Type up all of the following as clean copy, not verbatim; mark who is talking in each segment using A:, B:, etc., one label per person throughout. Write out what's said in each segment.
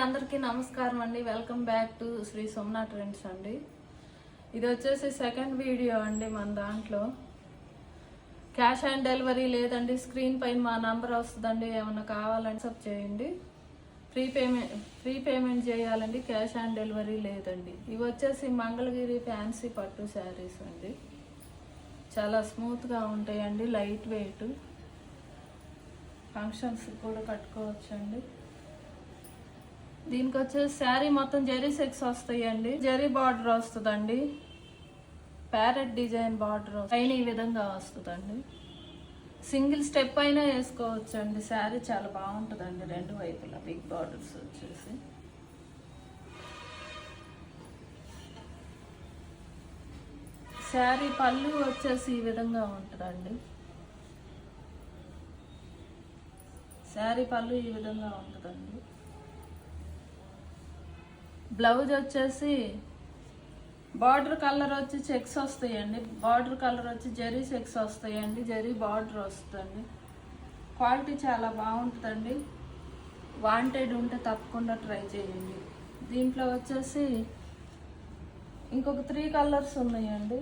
A: అందరికీ నమస్కారం అండి. Welcome back to Sri Somana trends అండి. ఇది వచ్చేసి సెకండ్ వీడియో అండి. మన దాంట్లో క్యాష్ ఆన్ డెలివరీ లేదండి. స్క్రీన్ పైన మా నంబర్ వస్తుందండి. ఏమన్నా కావాలని సబ్ చేయండి. ఫ్రీ పేమెంట్ చేయాలండి. క్యాష్ ఆన్ డెలివరీ లేదండి. ఇవి వచ్చేసి మంగళగిరి ఫ్యాన్సీ పట్టు శారీస్ అండి. చాలా స్మూత్గా ఉంటాయండి, లైట్ వెయిట్. ఫంక్షన్స్ కూడా కట్టుకోవచ్చండి. దీనికి వచ్చేసి శారీ మొత్తం జరీ సెక్స్ వస్తాయండి. జరీ బార్డర్ వస్తుందండి. ప్యారెట్ డిజైన్ బార్డర్ పైన ఈ విధంగా వస్తుందండి. సింగిల్ స్టెప్ అయినా వేసుకోవచ్చండి. శారీ చాలా బాగుంటుందండి. రెండు వైపులా బిగ్ బార్డర్స్ వచ్చేసి. శారీ పళ్ళు వచ్చేసి ఈ విధంగా ఉంటుందండి. శారీ పళ్ళు ఈ విధంగా ఉంటుందండి. బ్లౌజ్ వచ్చేసి బార్డర్ కలర్ వచ్చి చెక్స్ వస్తాయండి. బార్డర్ కలర్ వచ్చి జరీ చెక్స్ వస్తాయండి. జరీ బార్డర్ వస్తుందండి. క్వాలిటీ చాలా బాగుంటుందండి. వాంటెడ్ ఉంటే తప్పకుండా ట్రై చేయండి. దీంట్లో వచ్చేసి ఇంకొక 3 కలర్స్ ఉన్నాయండి.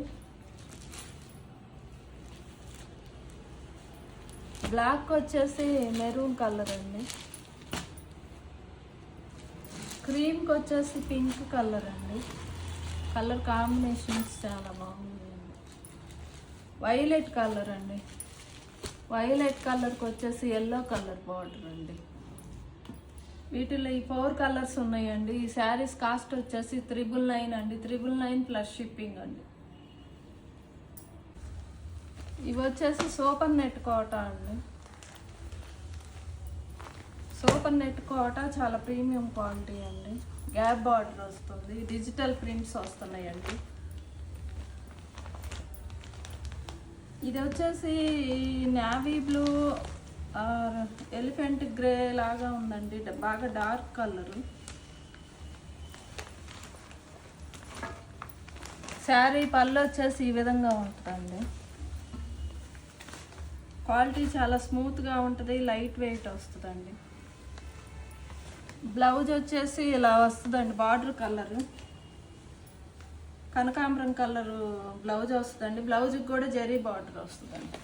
A: బ్లాక్ వచ్చేసి మెరూన్ కలర్ అండి. క్రీమ్కి వచ్చేసి పింక్ కలర్ అండి. కలర్ కాంబినేషన్స్ చాలా బాగుందండి. వైలెట్ కలర్ అండి. వైలెట్ కలర్కి వచ్చేసి ఎల్లో కలర్ బార్డర్ అండి. వీటిలో ఈ 4 కలర్స్ ఉన్నాయండి. ఈ శారీస్ కాస్ట్ వచ్చేసి 999 అండి. 999 ప్లస్ షిప్పింగ్ అండి. ఇవి వచ్చేసి సూపర్ నెట్ కోట అండి. సూపర్ నెట్ కోట చాలా ప్రీమియం క్వాలిటీ అండి. గ్యాప్ బార్డర్ వస్తుంది. డిజిటల్ ప్రింట్స్ వస్తున్నాయండి. ఇది వచ్చేసి నేవీ బ్లూ ఎలిఫెంట్ గ్రే లాగా ఉందండి. బాగా డార్క్ కలరు. శారీ పళ్ళు వచ్చేసి ఈ విధంగా ఉంటుందండి. క్వాలిటీ చాలా స్మూత్గా ఉంటుంది, లైట్ వెయిట్ వస్తుందండి. బ్లౌజ్ వచ్చేసి ఇలా వస్తుందండి. బార్డర్ కలరు కనకాంబరం కలరు బ్లౌజ్ వస్తుందండి. బ్లౌజ్కి కూడా జరీ బార్డర్ వస్తుందండి.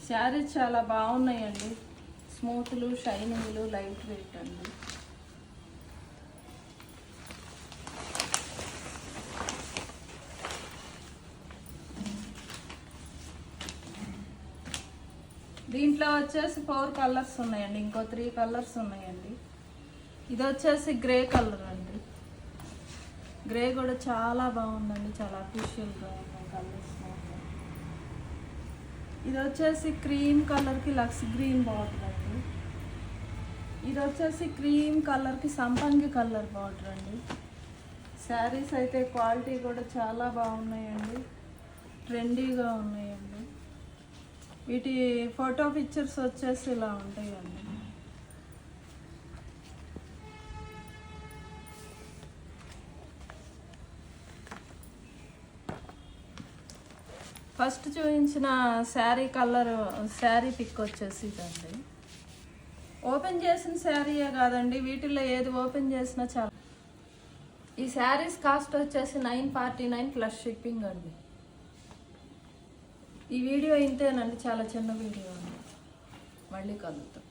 A: శారీస్ చాలా బాగున్నాయండి. స్మూత్లు, షైనింగ్లు, లైట్ వెయిట్ అండి. దీంట్లో వచ్చేసి 4 కలర్స్ ఉన్నాయండి. ఇంకో 3 కలర్స్ ఉన్నాయండి. ఇది వచ్చేసి గ్రే కలర్ అండి. గ్రే కూడా చాలా బాగుందండి. చాలా అఫీషియల్గా ఉన్నాయి కలర్స్. ఇది వచ్చేసి క్రీమ్ కలర్కి లక్స్ గ్రీన్ బార్డర్ అండి. ఇది వచ్చేసి క్రీమ్ కలర్కి సంపంగి కలర్ బార్డర్ అండి. శారీస్ అయితే క్వాలిటీ కూడా చాలా బాగున్నాయండి. ట్రెండీగా ఉన్నాయండి. వీటి ఫోటో పిక్చర్స్ వచ్చేసి ఇలా ఉంటాయండి. ఫస్ట్ చూపించిన శారీ కలర్ శారీ పిక్ వచ్చేసి ఇదండి. ఓపెన్ చేసిన శారీయే కాదండి, వీటిల్లో ఏది ఓపెన్ చేసినా చాలా. ఈ శారీస్ కాస్ట్ వచ్చేసి 949 ప్లస్ షిప్పింగ్ అండి. ఈ వీడియో ఇంతేనండి. చాలా చిన్న వీడియో అండి. మళ్ళీ కలుద్దాం.